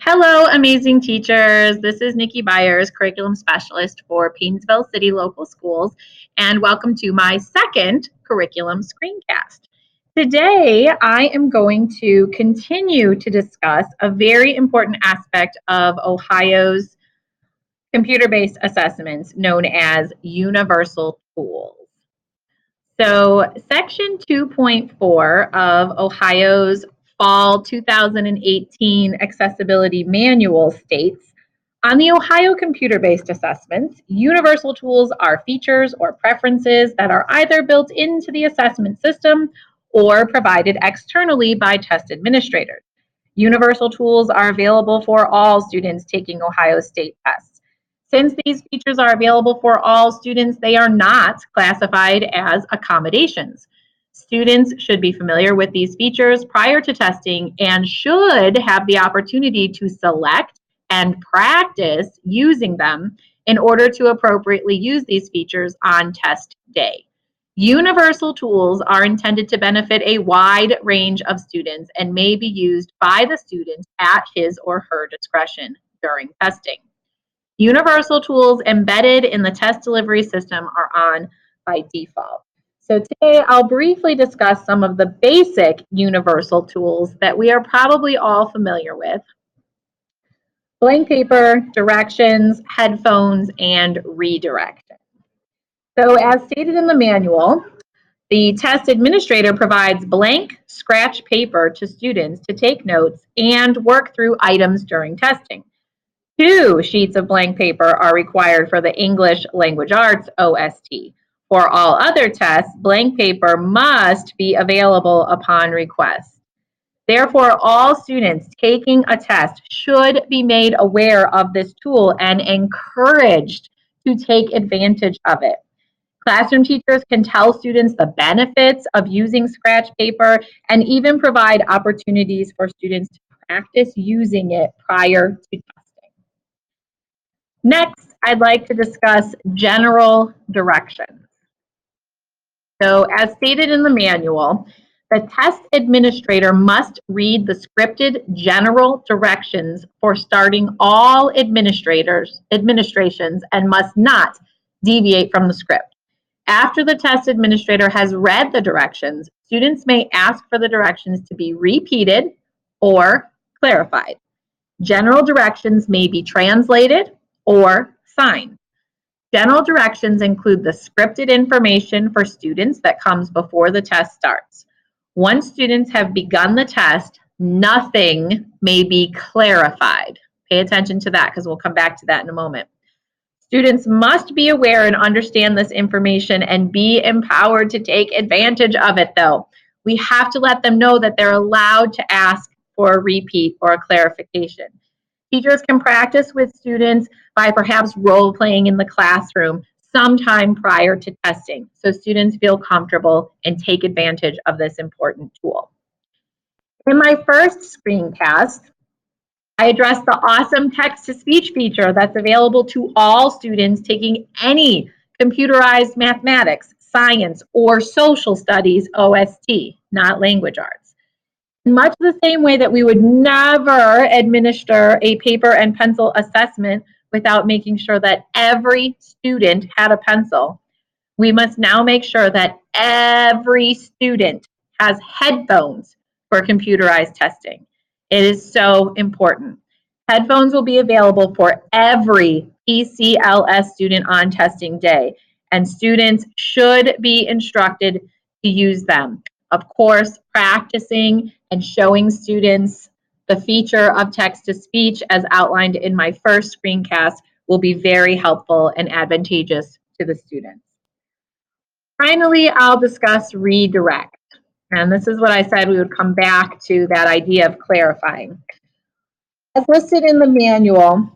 Hello, amazing teachers. This is Nikki Byers, Curriculum Specialist for Paynesville City Local Schools, and welcome to my second curriculum screencast. Today, I am going to continue to discuss a very important aspect of Ohio's computer-based assessments known as universal tools. So, Section 2.4 of Ohio's Fall 2018 Accessibility Manual states, on the Ohio computer-based assessments, universal tools are features or preferences that are either built into the assessment system or provided externally by test administrators. Universal tools are available for all students taking Ohio state tests. Since these features are available for all students, they are not classified as accommodations. Students should be familiar with these features prior to testing and should have the opportunity to select and practice using them in order to appropriately use these features on test day. Universal tools are intended to benefit a wide range of students and may be used by the student at his or her discretion during testing. Universal tools embedded in the test delivery system are on by default. So today I'll briefly discuss some of the basic universal tools that we are probably all familiar with. Blank paper, directions, headphones, and redirection. So as stated in the manual, the test administrator provides blank scratch paper to students to take notes and work through items during testing. 2 sheets of blank paper are required for the English Language Arts OST. For all other tests, blank paper must be available upon request. Therefore, all students taking a test should be made aware of this tool and encouraged to take advantage of it. Classroom teachers can tell students the benefits of using scratch paper and even provide opportunities for students to practice using it prior to testing. Next, I'd like to discuss general directions. So, as stated in the manual, the test administrator must read the scripted general directions for starting all administrations and must not deviate from the script. After the test administrator has read the directions, students may ask for the directions to be repeated or clarified. General directions may be translated or signed. General directions include the scripted information for students that comes before the test starts. Once students have begun the test, nothing may be clarified. Pay attention to that because we'll come back to that in a moment. Students must be aware and understand this information and be empowered to take advantage of it, though. We have to let them know that they're allowed to ask for a repeat or a clarification. Teachers can practice with students by perhaps role-playing in the classroom sometime prior to testing, so students feel comfortable and take advantage of this important tool. In my first screencast, I addressed the awesome text-to-speech feature that's available to all students taking any computerized mathematics, science, or social studies OST, not language arts. In much the same way that we would never administer a paper and pencil assessment without making sure that every student had a pencil, we must now make sure that every student has headphones for computerized testing. It is so important. Headphones will be available for every PCLS student on testing day, and students should be instructed to use them. Of course, practicing and showing students the feature of text-to-speech as outlined in my first screencast will be very helpful and advantageous to the students. Finally, I'll discuss redirect. And this is what I said we would come back to that idea of clarifying. As listed in the manual,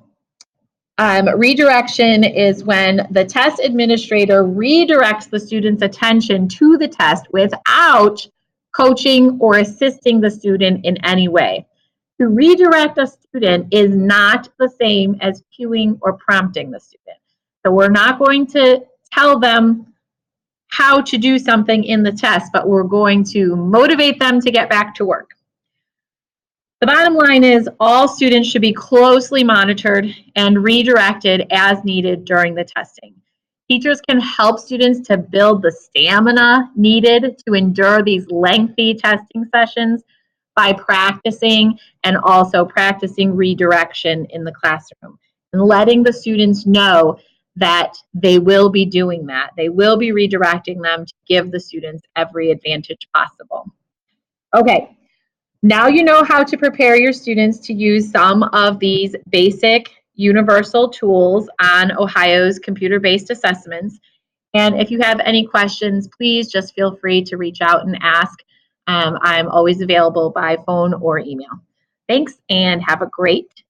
redirection is when the test administrator redirects the student's attention to the test without coaching or assisting the student in any way. To redirect a student is not the same as cueing or prompting the student. So we're not going to tell them how to do something in the test, but we're going to motivate them to get back to work. The bottom line is all students should be closely monitored and redirected as needed during the testing. Teachers can help students to build the stamina needed to endure these lengthy testing sessions by practicing and also practicing redirection in the classroom and letting the students know that they will be doing that. They will be redirecting them to give the students every advantage possible. Okay, now you know how to prepare your students to use some of these basic universal tools on Ohio's computer-based assessments. And if you have any questions, please just feel free to reach out and ask. I'm always available by phone or email. Thanks and have a great